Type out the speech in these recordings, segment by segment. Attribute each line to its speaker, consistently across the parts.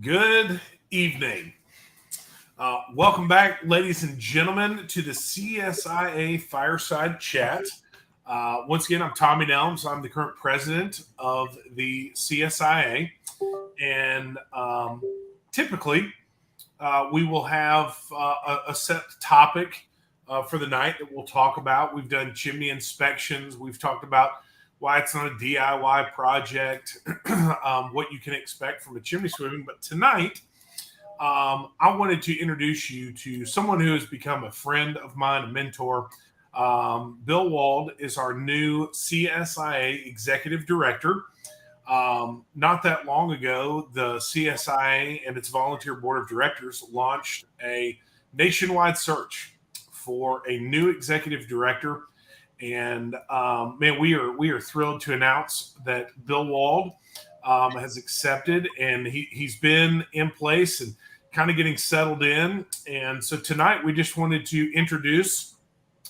Speaker 1: Good evening. Welcome back, ladies and gentlemen, to the CSIA Fireside Chat. Once again, I'm Tommy Nelms. I'm the current president of the CSIA. And typically, we will have a set topic for the night that we'll talk about. We've done chimney inspections. We've talked about why it's not a DIY project, what you can expect from a chimney sweeping. But tonight, I wanted to introduce you to someone who has become a friend of mine, a mentor. Bill Wald is our new CSIA Executive Director. Not that long ago, the CSIA and its volunteer board of directors launched a nationwide search for a new executive director. And man, we are thrilled to announce that Bill Wald has accepted, and he's been in place and kind of getting settled in. And so tonight we just wanted to introduce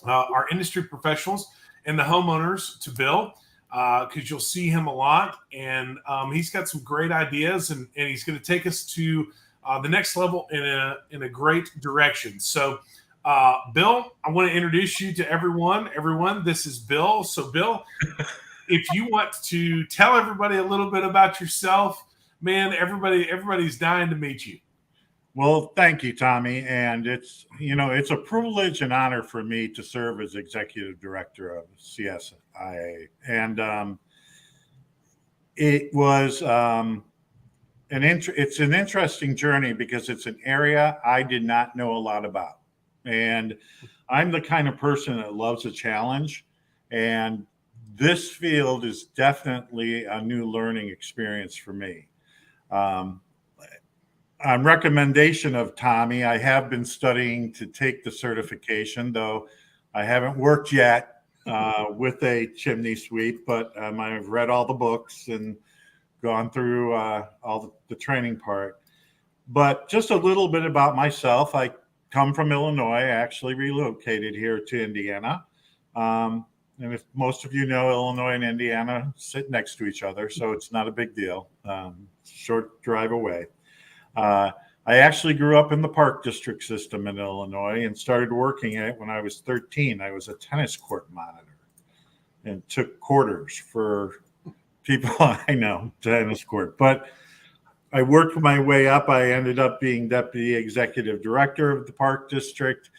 Speaker 1: our industry professionals and the homeowners to Bill, because you'll see him a lot, and he's got some great ideas, and he's going to take us to the next level in a great direction. So Bill, I want to introduce you to everyone. Everyone, this is Bill. So Bill, if you want to tell everybody a little bit about yourself, man, everybody's dying to meet you.
Speaker 2: Well, thank you, Tommy. And it's a privilege and honor for me to serve as executive director of CSIA. And it was it's an interesting journey because it's an area I did not know a lot about. And I'm the kind of person that loves a challenge. And this field is definitely a new learning experience for me. On recommendation of Tommy, I have been studying to take the certification, though I haven't worked yet with a chimney sweep, but I've read all the books and gone through all the training part. But just a little bit about myself. I come from Illinois. I actually relocated here to Indiana. And if most of you know, Illinois and Indiana sit next to each other, so it's not a big deal. Short drive away. I actually grew up in the Park District system in Illinois and started working in it when I was 13. I was a tennis court monitor and took quarters for people I know, tennis court. But I worked my way up. I ended up being deputy executive director of the Park District.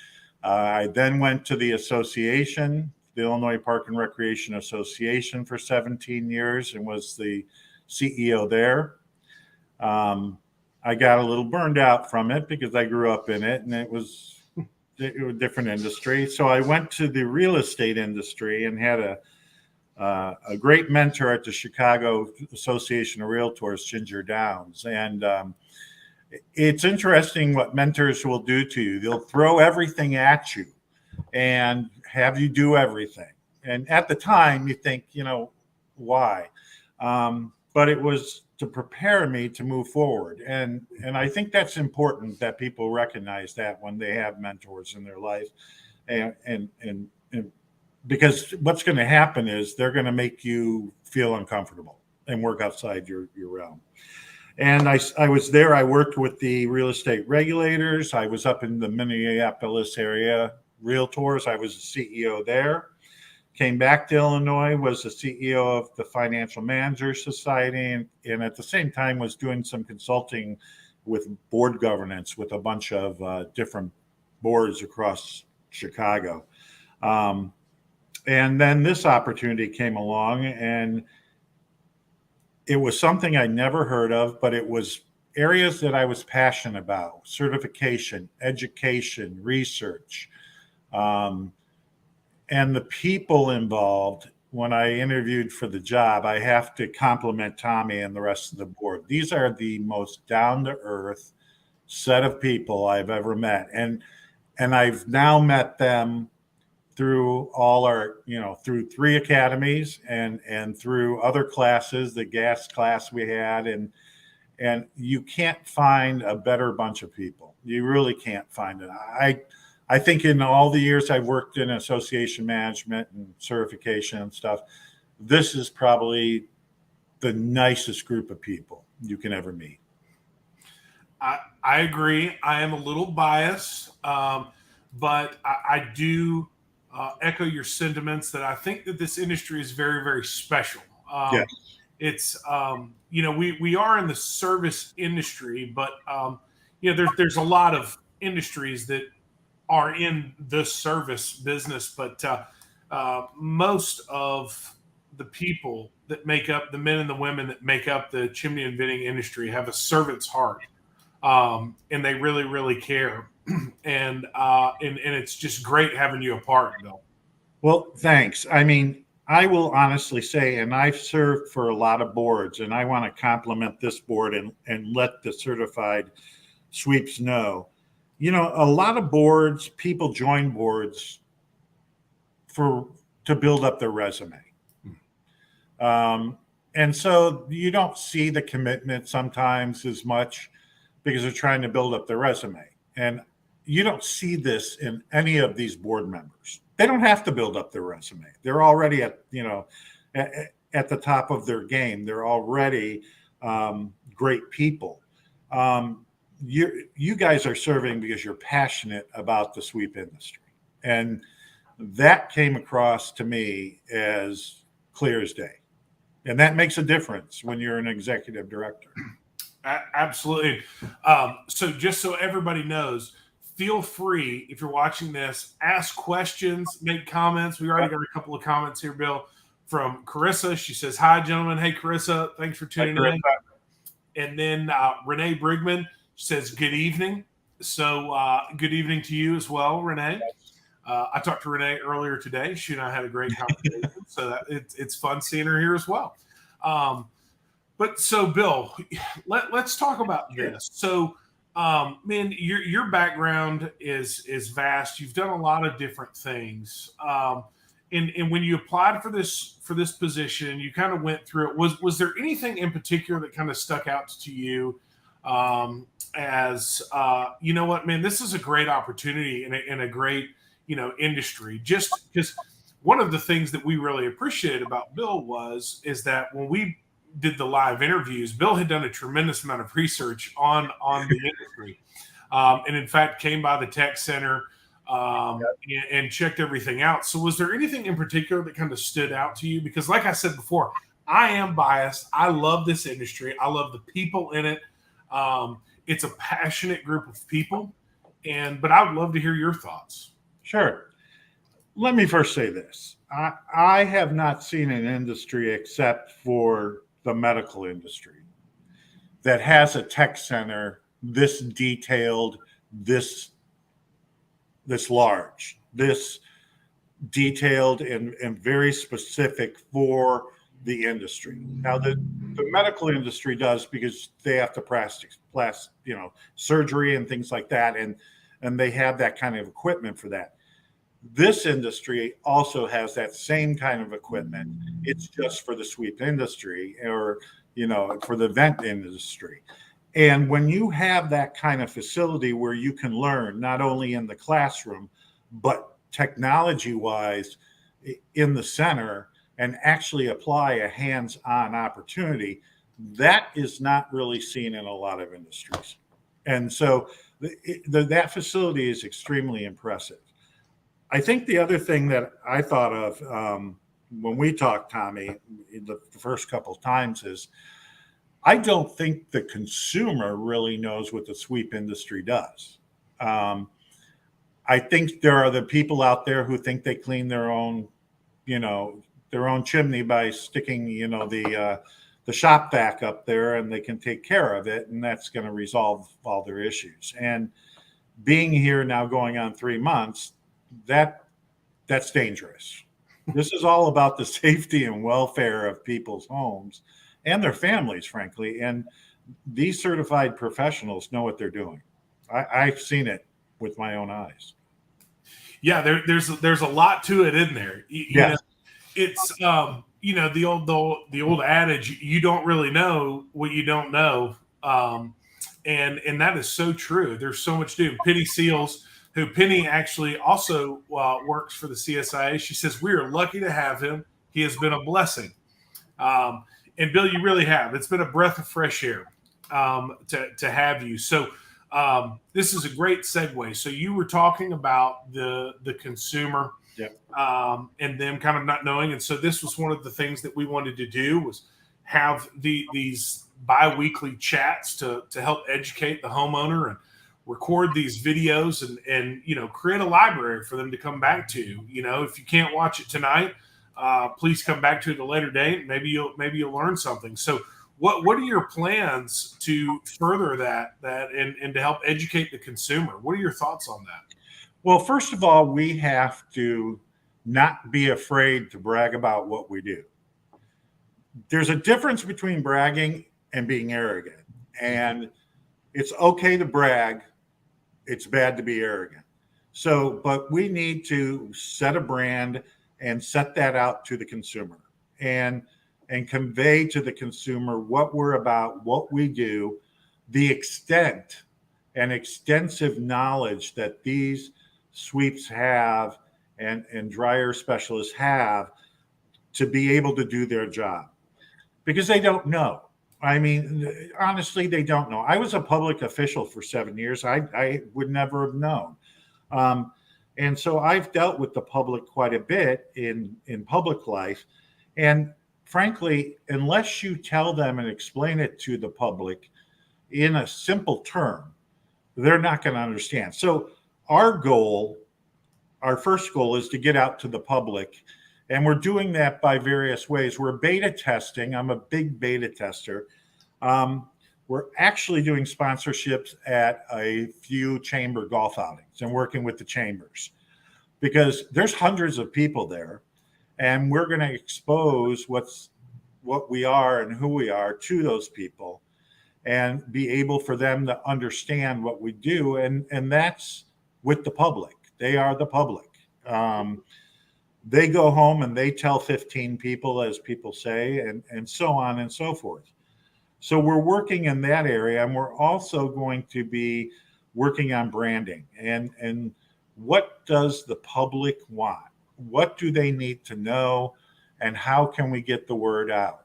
Speaker 2: I then went to the association, the Illinois Park and Recreation Association, for 17 years and was the CEO there. I got a little burned out from it because I grew up in it and it was a different industry. So I went to the real estate industry and had a great mentor at the Chicago Association of Realtors, Ginger Downs. And it's interesting what mentors will do to you. They'll throw everything at you and have you do everything. And at the time you think, why? But it was to prepare me to move forward. And I think that's important that people recognize that when they have mentors in their life. And because what's going to happen is they're going to make you feel uncomfortable and work outside your realm. And I was there. I worked with the real estate regulators. I was up in the Minneapolis area Realtors. I was the CEO there. Came back to Illinois, was the CEO of the Financial Managers Society, and at the same time was doing some consulting with board governance with a bunch of different boards across Chicago. And then this opportunity came along, and it was something I never heard of, but it was areas that I was passionate about: certification, education, research. And the people involved. When I interviewed for the job, I have to compliment Tommy and the rest of the board. These are the most down-to-earth set of people I've ever met. And I've now met them through all our, through 3 academies and through other classes, the gas class we had. And you can't find a better bunch of people. You really can't find it. I think in all the years I've worked in association management and certification and stuff, this is probably the nicest group of people you can ever meet.
Speaker 1: I agree. I am a little biased, but I do echo your sentiments that I think that this industry is very, very special.
Speaker 2: Yes.
Speaker 1: It's we are in the service industry, but there's a lot of industries that are in the service business, but most of the people that make up the men and the women that make up the chimney and venting industry have a servant's heart, and they really, really care. And it's just great having you a part, Bill.
Speaker 2: Well, thanks. I mean, I will honestly say, and I've served for a lot of boards, and I want to compliment this board and let the certified sweeps know. A lot of boards, people join boards to build up their resume. And so you don't see the commitment sometimes as much because they're trying to build up their resume. And you don't see this in any of these board members. They don't have to build up their resume. They're already at the top of their game. They're already great people. You guys are serving because you're passionate about the sweep industry. And that came across to me as clear as day. And that makes a difference when you're an executive director.
Speaker 1: Absolutely. So just so everybody knows, feel free, if you're watching this, ask questions, make comments. We already got a couple of comments here, Bill, from Carissa. She says, "Hi, gentlemen." Hey, Carissa. Thanks for tuning in. And then Renee Brigman says, "Good evening." So good evening to you as well, Renee. I talked to Renee earlier today. She and I had a great conversation. So it's fun seeing her here as well. But so, Bill, let's talk about this. So, man, your background is vast. You've done a lot of different things. And when you applied for this position, you kind of went through it. Was there anything in particular that kind of stuck out to you as you know what, man, this is a great opportunity in a great industry? Just because one of the things that we really appreciated about Bill is that when we did the live interviews, Bill had done a tremendous amount of research on the industry, and in fact came by the tech center and checked everything out. So was there anything in particular that kind of stood out to you? Because like I said before, I am biased. I love this industry. I love the people in it. It's a passionate group of people, but I would love to hear your thoughts.
Speaker 2: Sure. Let me first say this. I have not seen an industry except for the medical industry that has a tech center this detailed, this large, this detailed and very specific for the industry. Now the medical industry does because they have to plastic surgery and things like that, and they have that kind of equipment for that. This industry also has that same kind of equipment. It's just for the sweep industry or, for the vent industry. And when you have that kind of facility where you can learn not only in the classroom, but technology wise in the center and actually apply a hands-on opportunity, that is not really seen in a lot of industries. And so that facility is extremely impressive. I think the other thing that I thought of when we talked, Tommy, the first couple of times is I don't think the consumer really knows what the sweep industry does. I think there are the people out there who think they clean their own chimney by sticking, the shop vac up there and they can take care of it. And that's going to resolve all their issues. And being here now going on 3 months, that's dangerous. This is all about the safety and welfare of people's homes and their families, frankly. And these certified professionals know what they're doing. I've seen it with my own eyes.
Speaker 1: Yeah, there's a lot to it in there. It's the old adage, you don't really know what you don't know, and that is so true. There's so much to do. Penny Seals, who Penny actually also works for the CSIA. She says, we are lucky to have him. He has been a blessing. And Bill, you really have. It's been a breath of fresh air. to have you. So this is a great segue. So you were talking about the consumer,
Speaker 2: Yep.
Speaker 1: and them kind of not knowing. And so this was one of the things that we wanted to do was have these bi-weekly chats to help educate the homeowner and record these videos and create a library for them to come back to. If you can't watch it tonight, please come back to it at a later date. Maybe you'll learn something. So what are your plans to further that and to help educate the consumer? What are your thoughts on that?
Speaker 2: Well, first of all, we have to not be afraid to brag about what we do. There's a difference between bragging and being arrogant. And it's okay to brag. It's bad to be arrogant. So, but we need to set a brand and set that out to the consumer and convey to the consumer what we're about, what we do, the extent and extensive knowledge that these sweeps have and dryer specialists have to be able to do their job, because they don't know. I mean, honestly, they don't know. I was a public official for 7 years. I would never have known. And so I've dealt with the public quite a bit in public life. And frankly, unless you tell them and explain it to the public in a simple term, they're not going to understand. So our first goal is to get out to the public. And we're doing that by various ways. We're beta testing. I'm a big beta tester. We're actually doing sponsorships at a few chamber golf outings and working with the chambers, because there's hundreds of people there, and we're going to expose what we are and who we are to those people and be able for them to understand what we do. And that's with the public. They are the public. They go home and they tell 15 people, as people say, and so on and so forth. So we're working in that area, and we're also going to be working on branding and what does the public want? What do they need to know, and how can we get the word out?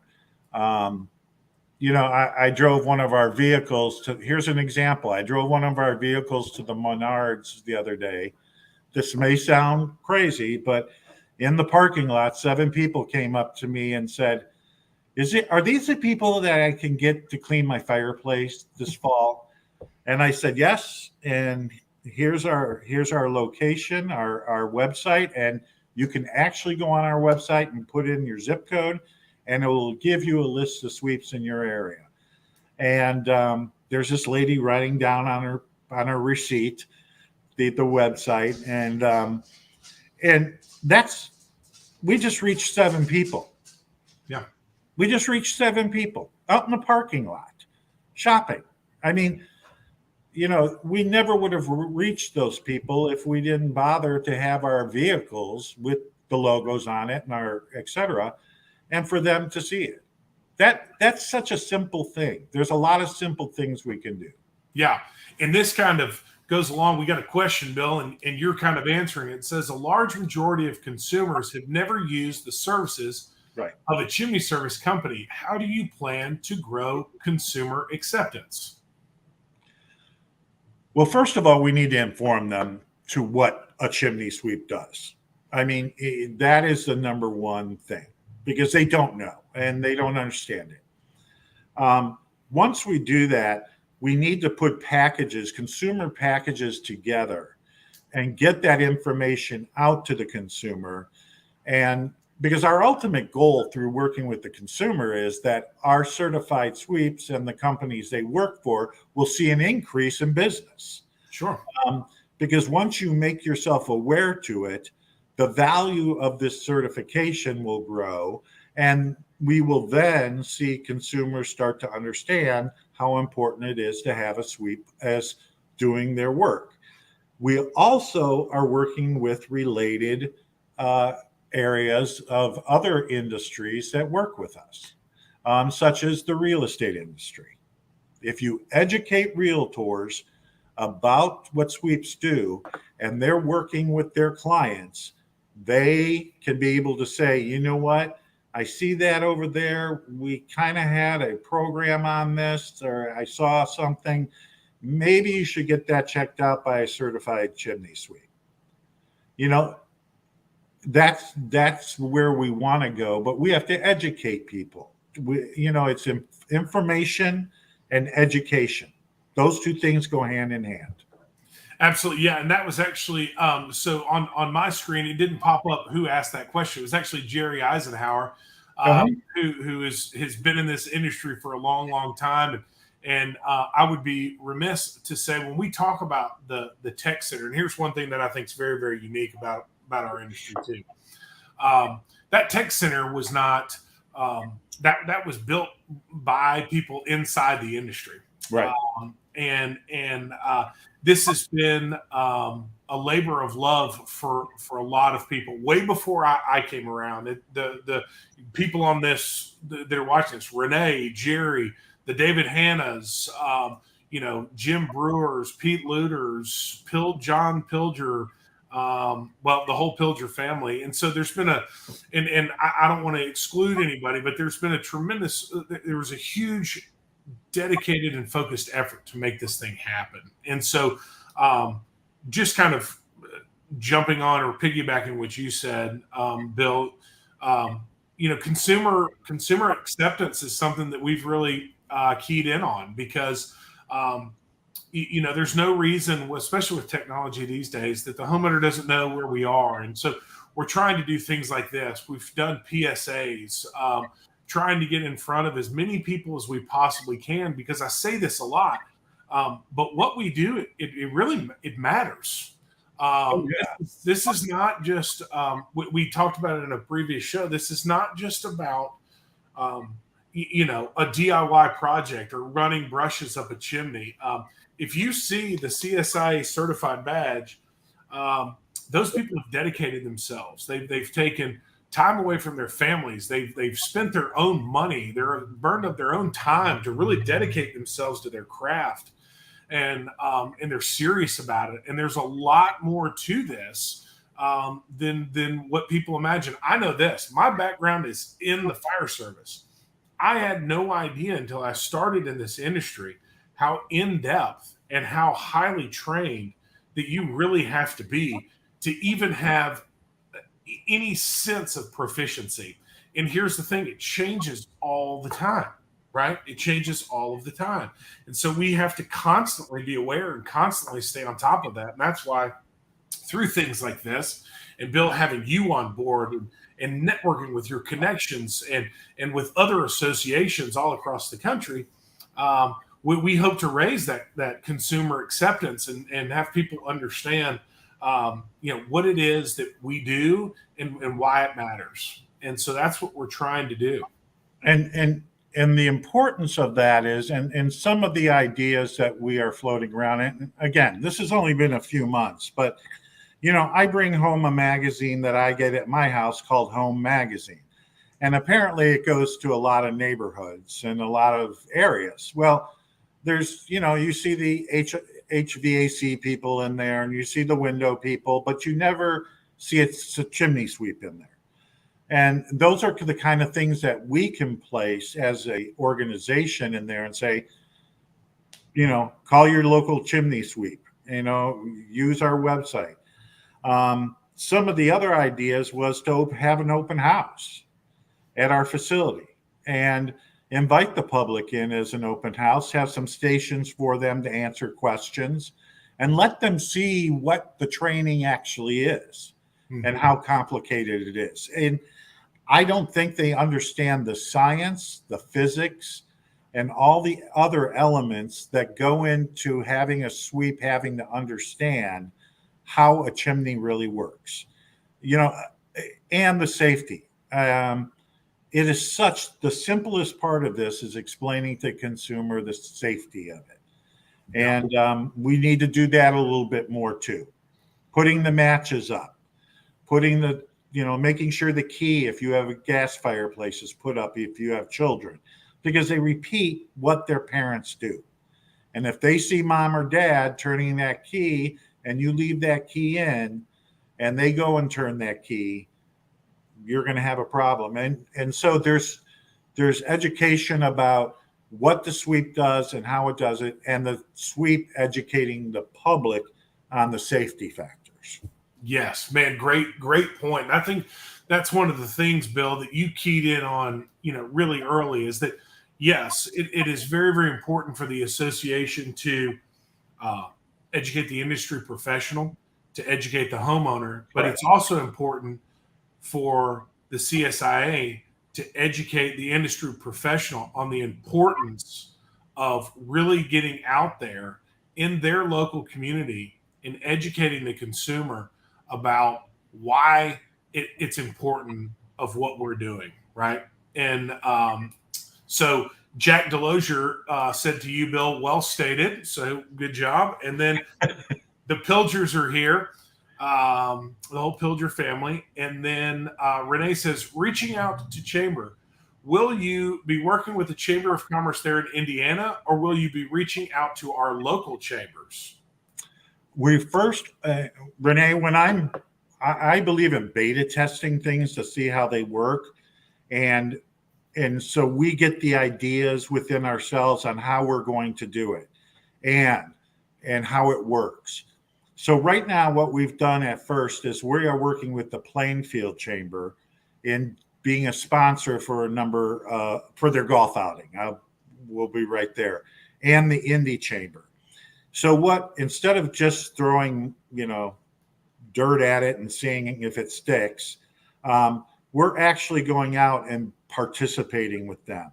Speaker 2: I drove one of our vehicles here's an example. I drove one of our vehicles to the Menards the other day. This may sound crazy, but in the parking lot, 7 people came up to me and said, are these the people that I can get to clean my fireplace this fall? And I said, yes. And here's our location, our website. And you can actually go on our website and put in your zip code, and it will give you a list of sweeps in your area. And there's this lady writing down on her receipt the website, and we just reached 7 people.
Speaker 1: Yeah.
Speaker 2: We just reached 7 people out in the parking lot shopping. I mean, we never would have reached those people if we didn't bother to have our vehicles with the logos on it and our et cetera, and for them to see it. That's such a simple thing. There's a lot of simple things we can do.
Speaker 1: Yeah. And this kind of goes along. We got a question, Bill, and you're kind of answering it. It says a large majority of consumers have never used the services of a chimney service company. How do you plan to grow consumer acceptance?
Speaker 2: Well, first of all, we need to inform them to what a chimney sweep does. I mean, that is the number one thing, because they don't know and they don't understand it. Once we do that, we need to put consumer packages together and get that information out to the consumer. And because our ultimate goal through working with the consumer is that our certified sweeps and the companies they work for will see an increase in business.
Speaker 1: Sure.
Speaker 2: Because once you make yourself aware to it, the value of this certification will grow, and we will then see consumers start to understand how important it is to have a sweep as doing their work. We also are working with related areas of other industries that work with us, such as the real estate industry. If you educate realtors about what sweeps do and they're working with their clients, they can be able to say, you know what, I see that over there. We kind of had a program on this, or I saw something. Maybe you should get that checked out by a certified chimney sweep. You know, that's where we want to go, but we have to educate people. It's information and education. Those two things go hand in hand.
Speaker 1: Absolutely, yeah, and that was actually so on my screen. It didn't pop up who asked that question. It was actually Jerry Eisenhower,
Speaker 2: Uh-huh.
Speaker 1: who has been in this industry for a long, long time, and I would be remiss to say when we talk about the tech center. And here's one thing that I think is very, very unique about our industry too. That tech center was not that was built by people inside the industry,
Speaker 2: Right.
Speaker 1: And this has been a labor of love for a lot of people way before I came around. The people on this that are watching this, Renee, Jerry, the David Hannas, Jim Brewers, Pete Luters, John Pilger, the whole Pilger family. And so there's been and I don't want to exclude anybody, but there was a huge dedicated and focused effort to make this thing happen. And so just kind of jumping on or piggybacking what you said, Bill, consumer acceptance is something that we've really keyed in on because there's no reason, especially with technology these days, that the homeowner doesn't know where we are. And so we're trying to do things like this. We've done PSAs, trying to get in front of as many people as we possibly can, because I say this a lot. But what we do, it really matters. This is not just, we talked about it in a previous show. This is not just about, a DIY project or running brushes up a chimney. If you see the CSIA certified badge, those people have dedicated themselves. They've taken time away from their families. They've spent their own money. They're burned up their own time to really dedicate themselves to their craft, and they're serious about it. And there's a lot more to this than what people imagine. I know this. My background is in the fire service. I had no idea until I started in this industry how in-depth and how highly trained that you really have to be to even have any sense of proficiency. And here's the thing, it changes all the time, right? It changes all of the time. And so we have to constantly be aware and constantly stay on top of that. And that's why through things like this, and Bill, having you on board and networking with your connections and with other associations all across the country, we hope to raise that consumer acceptance and have people understand what it is that we do and why it matters. And so that's what we're trying to do.
Speaker 2: And the importance of that is, and some of the ideas that we are floating around, and again, this has only been a few months, but I bring home a magazine that I get at my house called Home Magazine. And apparently it goes to a lot of neighborhoods and a lot of areas. Well, there's, you see the HVAC people in there and you see the window people, but you never see it's a chimney sweep in there. And those are the kind of things that we can place as a organization in there and say, call your local chimney sweep, use our website. Some of the other ideas was to have an open house at our facility and invite the public in as an open house, have some stations for them to answer questions, and let them see what the training actually is and how complicated it is. And I don't think they understand the science, the physics, and all the other elements that go into having a sweep, having to understand how a chimney really works, and the safety. It is the simplest part of this is explaining to the consumer the safety of it. And we need to do that a little bit more too. Putting the matches up, making sure the key, if you have a gas fireplace, is put up if you have children, because they repeat what their parents do. And if they see mom or dad turning that key and you leave that key in and they go and turn that key, you're going to have a problem. And so there's education about what the sweep does and how it does it, and the sweep educating the public on the safety factors.
Speaker 1: Yes, man, great point. And I think that's one of the things, Bill, that you keyed in on, really early, is that yes, it is very, very important for the association to educate the industry professional, to educate the homeowner, but it's also important for the CSIA to educate the industry professional on the importance of really getting out there in their local community and educating the consumer about why it's important of what we're doing, right? And so Jack Delosier said to you, Bill, well stated. So good job. And then the Pilgers are here, the whole Pilger family. And then Renee says, reaching out to Chamber, will you be working with the Chamber of Commerce there in Indiana, or will you be reaching out to our local chambers?
Speaker 2: We first, Renee, when I believe in beta testing things to see how they work. And so we get the ideas within ourselves on how we're going to do it and how it works. So right now, what we've done at first is we are working with the Plainfield Chamber in being a sponsor for a number for their golf outing. We'll be right there, and the Indy Chamber. So instead of just throwing, dirt at it and seeing if it sticks, we're actually going out and participating with them.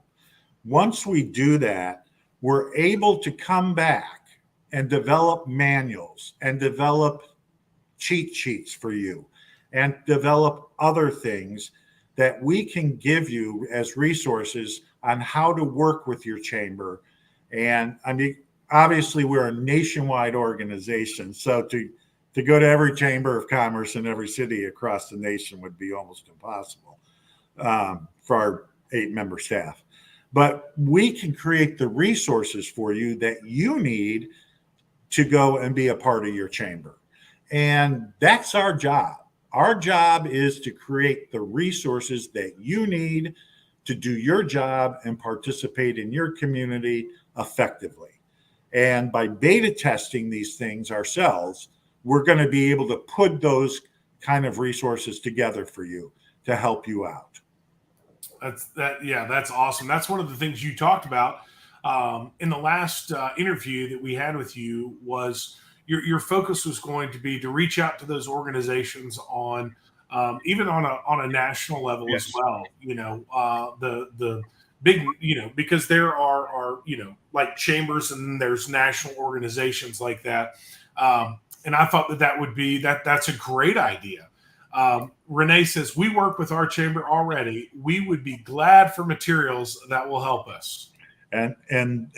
Speaker 2: Once we do that, we're able to come back and develop manuals and develop cheat sheets for you and develop other things that we can give you as resources on how to work with your chamber. And I mean, obviously we're a nationwide organization, so to go to every chamber of commerce in every city across the nation would be almost impossible for our 8-member staff. But we can create the resources for you that you need to go and be a part of your chamber. And that's our job. Our job is to create the resources that you need to do your job and participate in your community effectively. And by beta testing these things ourselves, we're going to be able to put those kind of resources together for you to help you out.
Speaker 1: That's awesome. That's one of the things you talked about in the last interview that we had with you. Was your focus was going to be to reach out to those organizations on even on a national level. Yes. As well. The big, because there are like chambers and there's national organizations like that. And I thought that would be that's a great idea. Renee says, we work with our chamber already. We would be glad for materials that will help us.
Speaker 2: And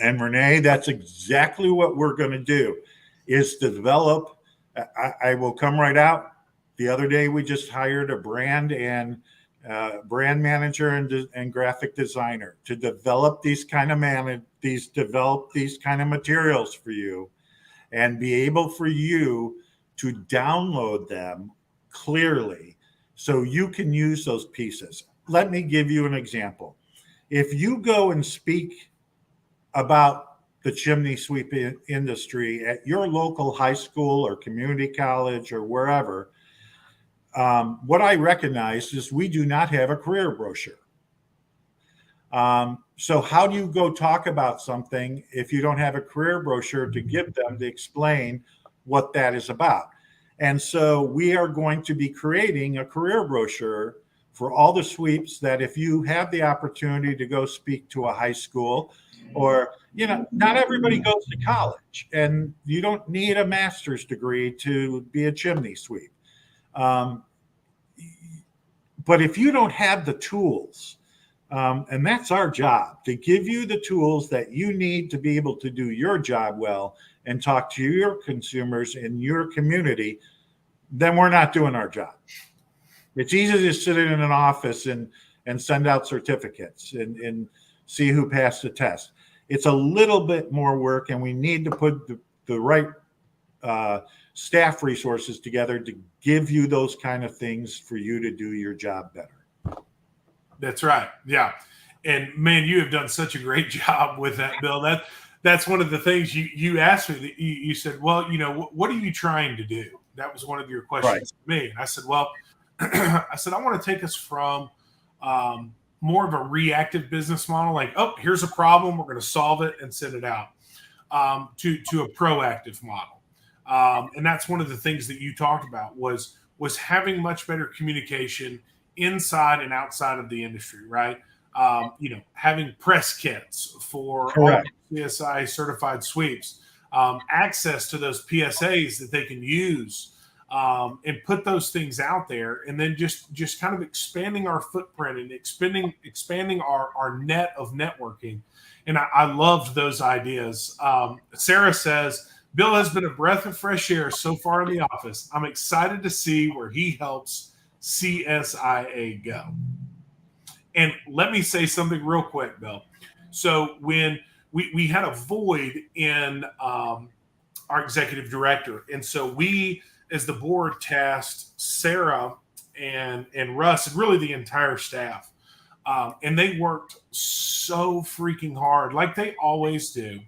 Speaker 2: Renee, that's exactly what we're going to do, is develop. I will come right out. The other day, we just hired a brand manager and graphic designer to develop these kind of materials for you, and be able for you to download them clearly so you can use those pieces. Let me give you an example. If you go and speak about the chimney sweep industry at your local high school or community college or wherever, what I recognize is we do not have a career brochure. So how do you go talk about something if you don't have a career brochure to give them to explain what that is about? And so we are going to be creating a career brochure for all the sweeps, that if you have the opportunity to go speak to a high school, or, not everybody goes to college, and you don't need a master's degree to be a chimney sweep. But if you don't have the tools, and that's our job, to give you the tools that you need to be able to do your job well and talk to your consumers in your community, then we're not doing our job. It's easy to sit in an office and send out certificates and see who passed the test. It's a little bit more work, and we need to put the right staff resources together to give you those kind of things for you to do your job better.
Speaker 1: That's right. Yeah. And man, you have done such a great job with that, Bill. That's one of the things you asked me. That you said, well, what are you trying to do? That was one of your
Speaker 2: Right.
Speaker 1: questions to me. And I said, well, I said, I want to take us from more of a reactive business model, like, oh, here's a problem, we're going to solve it and send it out, to a proactive model. And that's one of the things that you talked about was having much better communication inside and outside of the industry, right? Having press kits for all CSI certified sweeps, access to those PSAs that they can use, and put those things out there, and then just kind of expanding our footprint and expanding our net of networking. And I loved those ideas. Sarah says, Bill has been a breath of fresh air so far in the office. I'm excited to see where he helps CSIA go. And let me say something real quick, Bill. So when we had a void in our executive director, and so we, as the board, tasked Sarah and Russ and really the entire staff, and they worked so freaking hard, like they always do.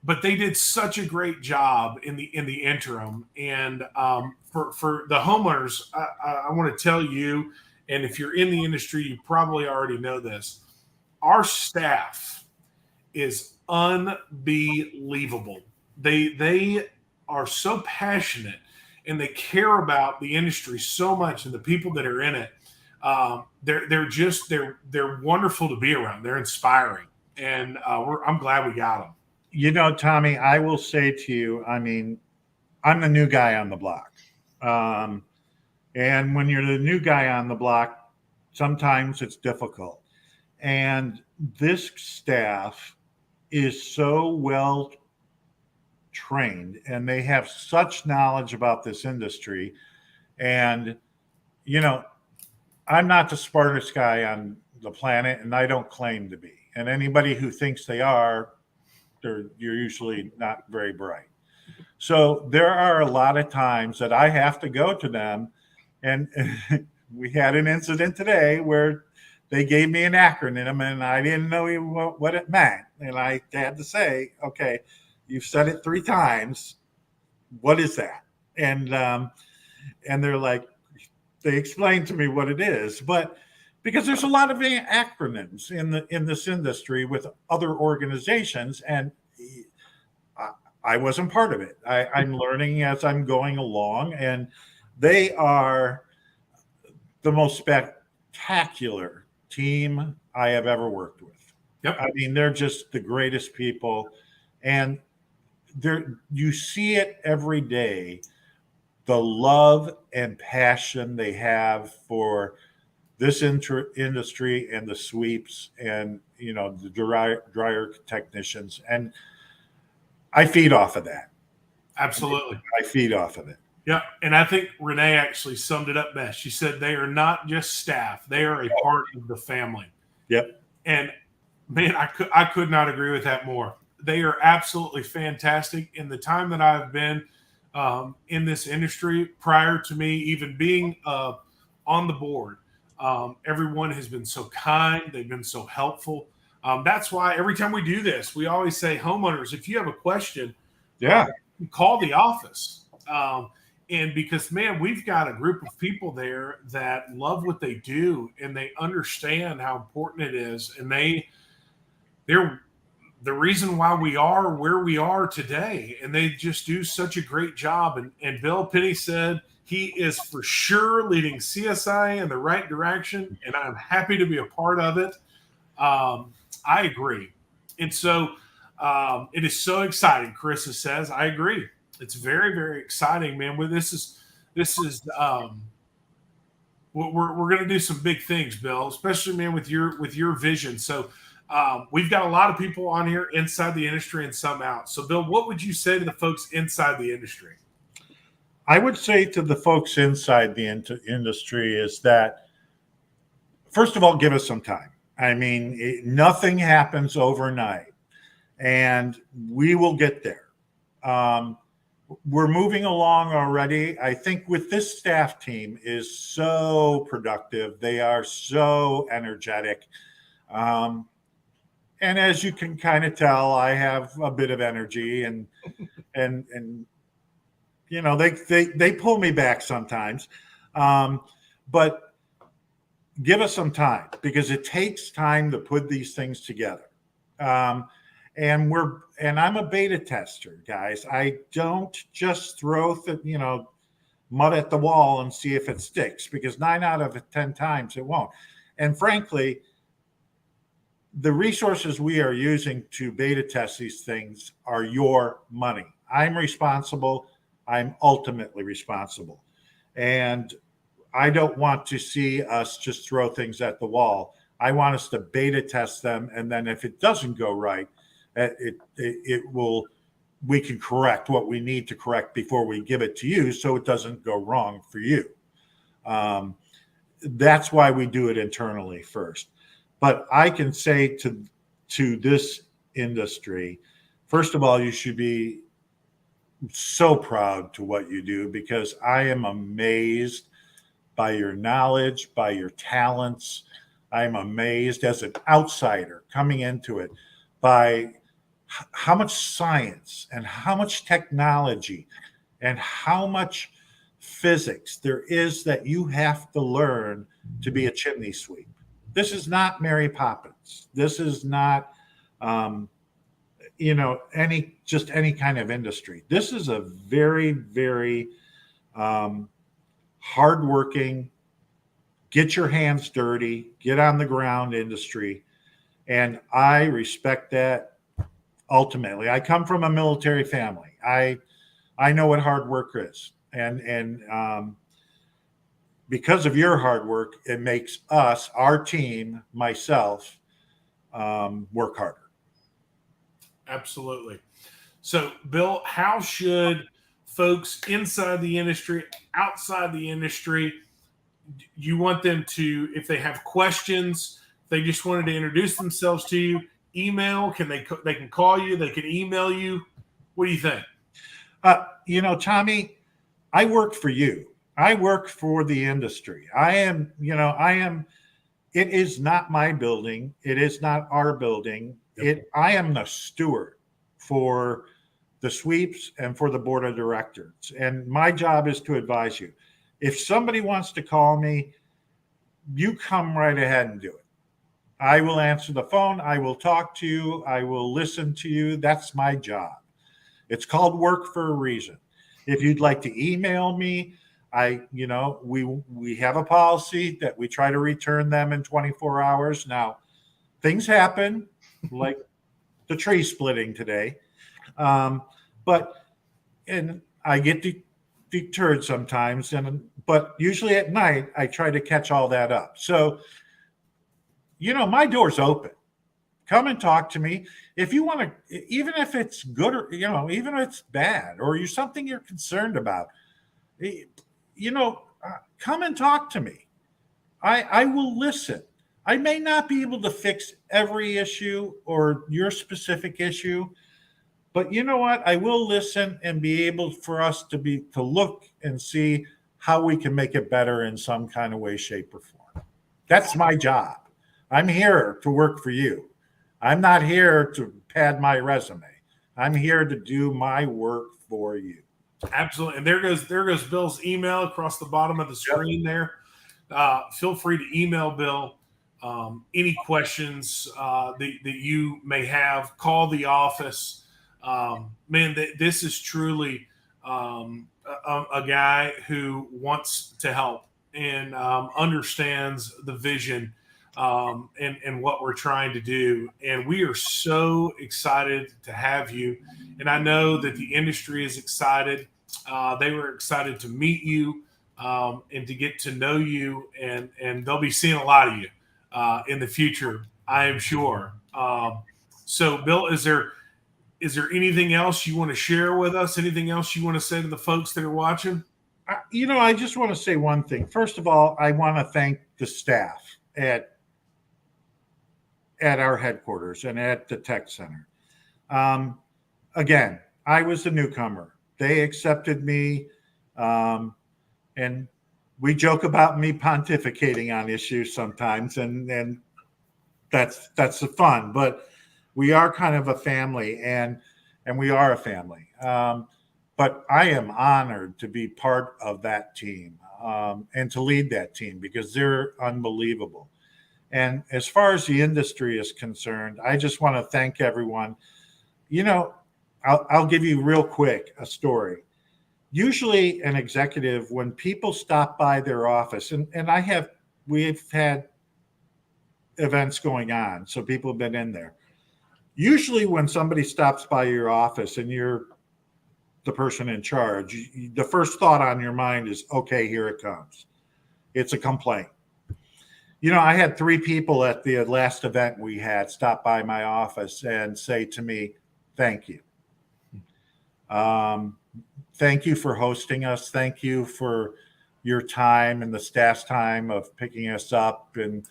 Speaker 1: But they did such a great job in the interim. And for the homeowners, I want to tell you, and if you're in the industry, you probably already know this. Our staff is unbelievable. They are so passionate, and they care about the industry so much and the people that are in it. They're wonderful to be around. They're inspiring, and I'm glad we got them.
Speaker 2: Tommy, I will say to you, I mean, I'm the new guy on the block. And when you're the new guy on the block, sometimes it's difficult. And this staff is so well trained, and they have such knowledge about this industry. And, I'm not the smartest guy on the planet, and I don't claim to be. And anybody who thinks they are, you're usually not very bright. So there are a lot of times that I have to go to them, and we had an incident today where they gave me an acronym and I didn't know what it meant. And I had to say, okay, you've said it 3 times. What is that? And they're like, they explained to me what it is, but because there's a lot of acronyms in this industry with other organizations, and I wasn't part of it. I'm learning as I'm going along, and they are the most spectacular team I have ever worked with.
Speaker 1: Yep.
Speaker 2: I mean, they're just the greatest people, and you see it every day, the love and passion they have for this industry and the sweeps and, the dryer technicians. And I feed off of that.
Speaker 1: Absolutely.
Speaker 2: I feed off of it.
Speaker 1: Yeah. And I think Renee actually summed it up best. She said they are not just staff. They are a part of the family.
Speaker 2: Yep.
Speaker 1: And man, I could not agree with that more. They are absolutely fantastic. In the time that I've been in this industry, prior to me even being on the board, everyone has been so kind. They've been so helpful. That's why every time we do this, we always say, homeowners, if you have a question, call the office. And because, man, we've got a group of people there that love what they do, and they understand how important it is. And they're the reason why we are where we are today. And they just do such a great job. And Bill Penny said he is for sure leading CSI in the right direction, and I'm happy to be a part of it. I agree. And so it is so exciting. Carissa says, I agree. It's very, very exciting, man. This is we're going to do some big things, Bill, especially, man, with your vision. So we've got a lot of people on here inside the industry and some out. So, Bill, what would you say to the folks inside the industry?
Speaker 2: I would say to the folks inside the industry is that, first of all, give us some time. I mean, nothing happens overnight, and we will get there. we're moving along already. I think with this staff team is so productive. They are so energetic. Um, and as you can kind of tell, I have a bit of energy, and they pull me back sometimes. But give us some time, because it takes time to put these things together. Um, and I'm a beta tester, guys. I don't just throw mud at the wall and see if it sticks, because 9 out of 10 times it won't. And frankly, the resources we are using to beta test these things are your money. I'm responsible. I'm ultimately responsible. And I don't want to see us just throw things at the wall. I want us to beta test them. And then if it doesn't go right, we can correct what we need to correct before we give it to you, so it doesn't go wrong for you. That's why we do it internally first. But I can say to this industry, first of all, you should be so proud to what you do, because I am amazed by your knowledge, by your talents. I'm amazed as an outsider coming into it by how much science and how much technology and how much physics there is that you have to learn to be a chimney sweep. This is not Mary Poppins. This is not, any kind of industry. This is a very, very hardworking, get your hands dirty, get on the ground industry. And I respect that. Ultimately, I come from a military family. I know what hard work is, and because of your hard work, it makes us, our team, myself, work harder.
Speaker 1: Absolutely. So, Bill, how should folks inside the industry, outside the industry, you want them to, if they have questions, they just wanted to introduce themselves to you, email, they can call you, they can email you. What do you think?
Speaker 2: Tommy, I work for you. I work for the industry. It is not my building. It is not our building. Yep. I am the steward for the sweeps and for the board of directors. And my job is to advise you. If somebody wants to call me, you come right ahead and do it. I will answer the phone. I will talk to you. I will listen to you. That's my job. It's called work for a reason. If you'd like to email me, we have a policy that we try to return them in 24 hours. Now, things happen, like the tree splitting today. And I get deterred sometimes, but usually at night, I try to catch all that up. So, my door's open. Come and talk to me. If you want to, even if it's good or, even if it's bad or something you're concerned about, come and talk to me. I will listen. I may not be able to fix every issue or your specific issue, but you know what? I will listen and be able for us to look and see how we can make it better in some kind of way, shape, or form. That's my job. I'm here to work for you. I'm not here to pad my resume. I'm here to do my work for you.
Speaker 1: Absolutely. And there goes Bill's email across the bottom of the screen there. Feel free to email Bill any questions that you may have. Call the office. This is truly a guy who wants to help and understands the vision and what we're trying to do. And we are so excited to have you. And I know that the industry is excited. They were excited to meet you and to get to know you. And they'll be seeing a lot of you in the future, I am sure. So, Bill, is there anything else you want to share with us? Anything else you want to say to the folks that are watching?
Speaker 2: I just want to say one thing. First of all, I want to thank the staff at our headquarters and at the tech center. Again, I was a newcomer. they accepted me. And we joke about me pontificating on issues sometimes, and that's the fun. But we are kind of a family, and we are a family. But I am honored to be part of that team, and to lead that team, because they're unbelievable. And as far as the industry is concerned, I just want to thank everyone. You know, I'll give you real quick a story. Usually an executive, when people stop by their office, and we've had events going on, so people have been in there. Usually when somebody stops by your office and you're the person in charge, the first thought on your mind is, okay, here it comes. It's a complaint. You know, I had 3 people at the last event we had stop by my office and say to me, thank you. Thank you for hosting us. Thank you for your time and the staff's time of picking us up and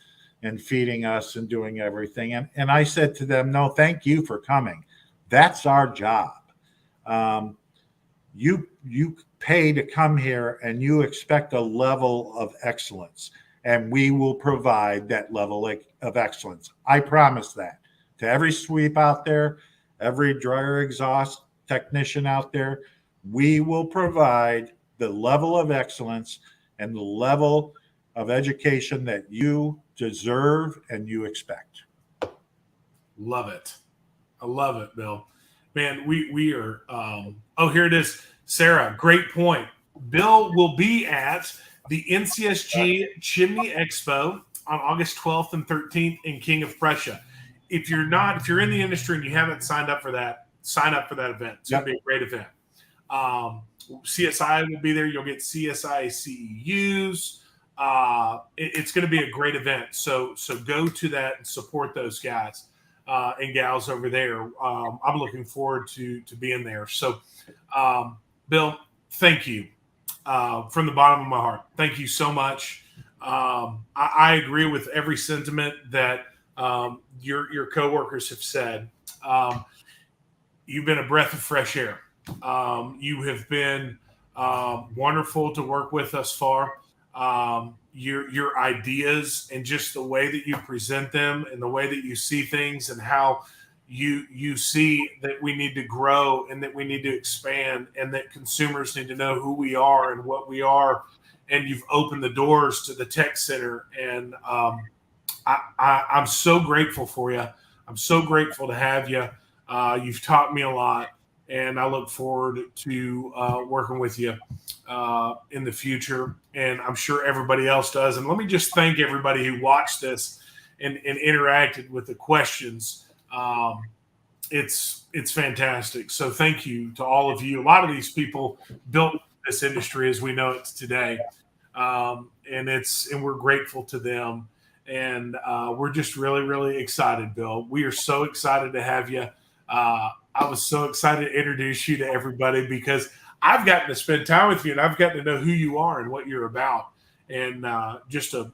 Speaker 2: feeding us and doing everything. And I said to them, no, thank you for coming. That's our job. You pay to come here, and you expect a level of excellence, and we will provide that level of excellence. I promise that to every sweep out there, every dryer exhaust technician out there. We will provide the level of excellence and the level of education that you deserve and you expect.
Speaker 1: Love it. I love it, Bill. Man, we are. Here it is. Sarah, great point. Bill will be at the NCSG Chimney Expo on August 12th and 13th in King of Prussia. If you're in the industry and you haven't signed up for that, sign up for that event. It's going to be a great event. CSI will be there. You'll get CSIA CEUs. It's going to be a great event. So go to that and support those guys and gals over there. I'm looking forward to being there. So, Bill, thank you from the bottom of my heart. Thank you so much. I agree with every sentiment that your coworkers have said. You've been a breath of fresh air. You have been wonderful to work with thus far. Your ideas and just the way that you present them and the way that you see things and how you see that we need to grow and that we need to expand and that consumers need to know who we are and what we are. And you've opened the doors to the tech center. And I'm so grateful for you. I'm so grateful to have you. You've taught me a lot, and I look forward to working with you in the future. And I'm sure everybody else does. And let me just thank everybody who watched this and interacted with the questions. It's fantastic. So thank you to all of you. A lot of these people built this industry as we know it today. And we're grateful to them. And we're just really, really excited, Bill. We are so excited to have you. I was so excited to introduce you to everybody because I've gotten to spend time with you and I've gotten to know who you are and what you're about. And just an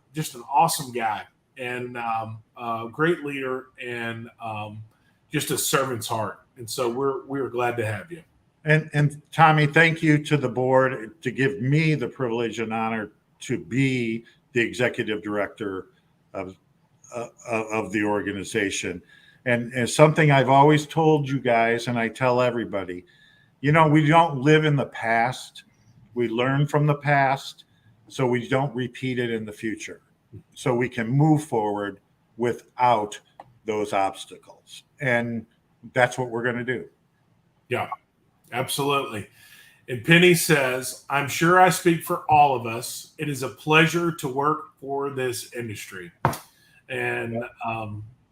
Speaker 1: awesome guy and a great leader and just a servant's heart. And so we're glad to have you.
Speaker 2: And Tommy, thank you to the board to give me the privilege and honor to be the executive director of the organization. And something I've always told you guys, and I tell everybody, we don't live in the past. We learn from the past so we don't repeat it in the future. So we can move forward without those obstacles. And that's what we're going to do.
Speaker 1: Yeah, absolutely. And Penny says, I'm sure I speak for all of us. It is a pleasure to work for this industry. And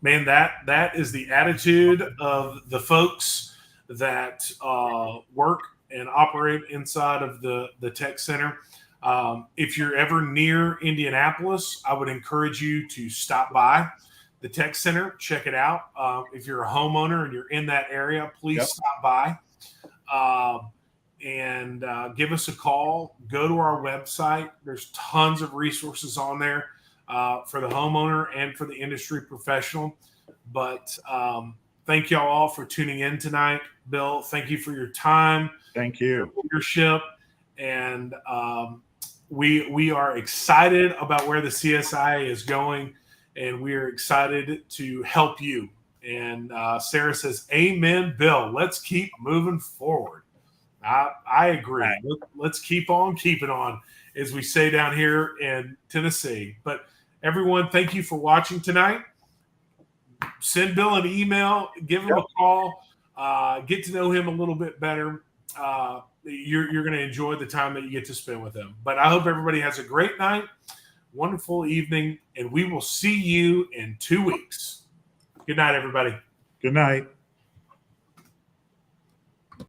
Speaker 1: man, that is the attitude of the folks that work and operate inside of the tech center. If you're ever near Indianapolis, I would encourage you to stop by the tech center, check it out. If you're a homeowner and you're in that area, please stop by and give us a call. Go to our website. There's tons of resources on there for the homeowner and for the industry professional. But thank y'all all for tuning in tonight. Bill, thank you for your time.
Speaker 2: Thank you.
Speaker 1: Leadership. And we are excited about where the CSIA is going, and we are excited to help you. And Sarah says, amen, Bill. Let's keep moving forward. I agree.
Speaker 2: Right.
Speaker 1: Let's keep on keeping on, as we say down here in Tennessee. But everyone, thank you for watching tonight. Send Bill an email, give him a call, get to know him a little bit better. You're going to enjoy the time that you get to spend with him. But I hope everybody has a great night, wonderful evening, and we will see you in 2 weeks. Good night, everybody.
Speaker 2: Good night.